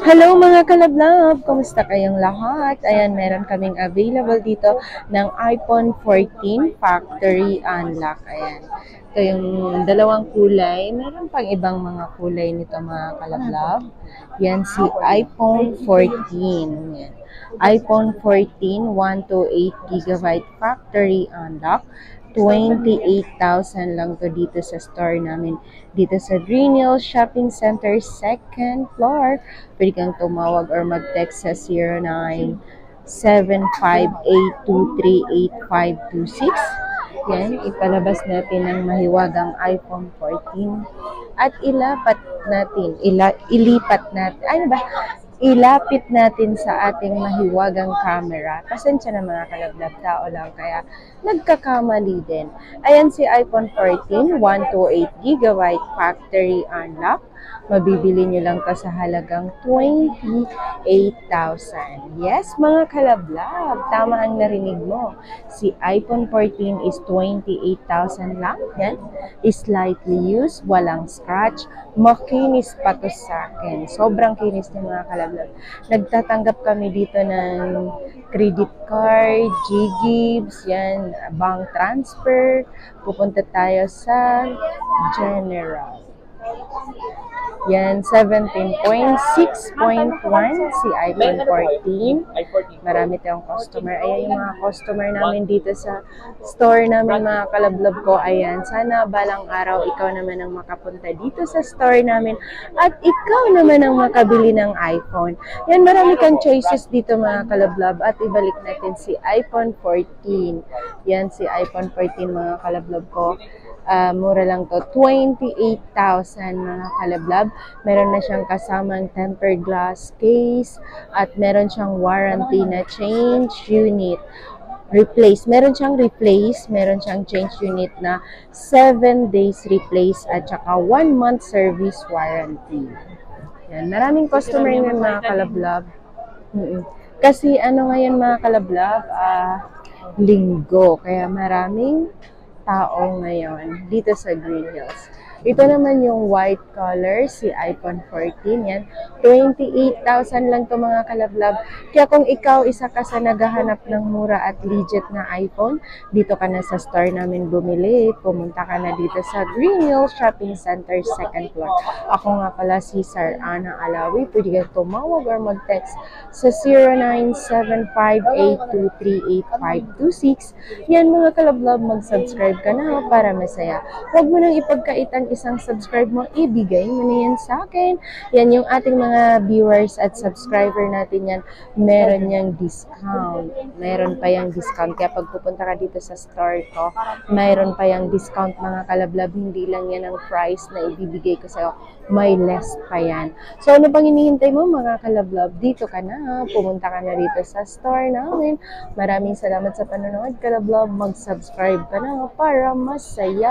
Hello mga kalablab! Kumusta kayong lahat? Ayan, meron kaming available dito ng iPhone 14 Factory Unlock. Ayan. Ito yung dalawang kulay. Meron pang ibang mga kulay nito mga kalablab. Yan si iPhone 14. Yan. iPhone 14, 128GB Factory Unlock. 28,000 lang to dito sa store namin. Dito sa Green Hills Shopping Center, 2nd floor. Pwede kang tumawag or mag-text sa 0975-823-8526. Yan, ipalabas natin ang mahiwagang iPhone 14 at ilipat natin, ilapit natin sa ating mahiwagang camera. Pasensya na mga kalablab, tao lang kaya nagkakamali din. Ayan si iPhone 14, 128GB Factory Unlock. Mabibili nyo lang to sa halagang 28,000. Yes, mga kalablab, tama ang narinig mo. Si iPhone 14 is 28,000 lang. Yan, slightly used, walang scratch, makinis pa to sa akin. Sobrang kinis niya mga kalablab. Nagtatanggap kami dito ng credit card, G-Gibbs, yan, bank transfer. Pupunta tayo sa General. Yan, 17.6.1 si iPhone 14. Marami tayong customer. Ayan yung mga customer namin dito sa store namin mga kalablab ko. Ayan, sana balang araw ikaw naman ang makapunta dito sa store namin at ikaw naman ang makabili ng iPhone. Yan, marami kang choices dito mga kalablab at ibalik natin si iPhone 14. Yan, si iPhone 14 mga kalablab ko. Mura lang to, 28,000 mga kalablab. Meron na siyang kasamang tempered glass case at meron siyang warranty na change unit. Meron siyang change unit na 7 days replace at saka 1 month service warranty. Yan, maraming customer ngayon mga kalablab. Kasi ano ngayon mga kalablab, linggo, kaya maraming tao ngayon dito sa Green Hills. Ito naman yung white color, si iPhone 14. Yan, 28,000 lang to mga kalablab. Kaya kung ikaw isa ka sa naghahanap ng mura at legit na iPhone, dito ka na sa store namin bumili. Pumunta ka na dito sa Green Hills Shopping Center, 2nd floor. Ako nga pala si Sir Ana Alawi. Pwede ka tumawag or mag-text sa 0975-823-8526. Yan mga kalablab, mag-subscribe ka na para masaya. Huwag mo nang ipagkaitan isang subscribe mo, ibigay mo na yan sa akin. Yan yung ating mga viewers at subscriber natin yan. Meron yung discount. Meron pa yung discount. Kaya pag pupunta ka dito sa store ko, mayroon pa yung discount mga kalablab. Hindi lang yan ang price na ibibigay ko sa'yo. May less pa yan. So ano pang hinihintay mo mga kalablab? Dito ka na. Pumunta ka na dito sa store namin. Maraming salamat sa panonood kalablab. Mag-subscribe ka na para masaya.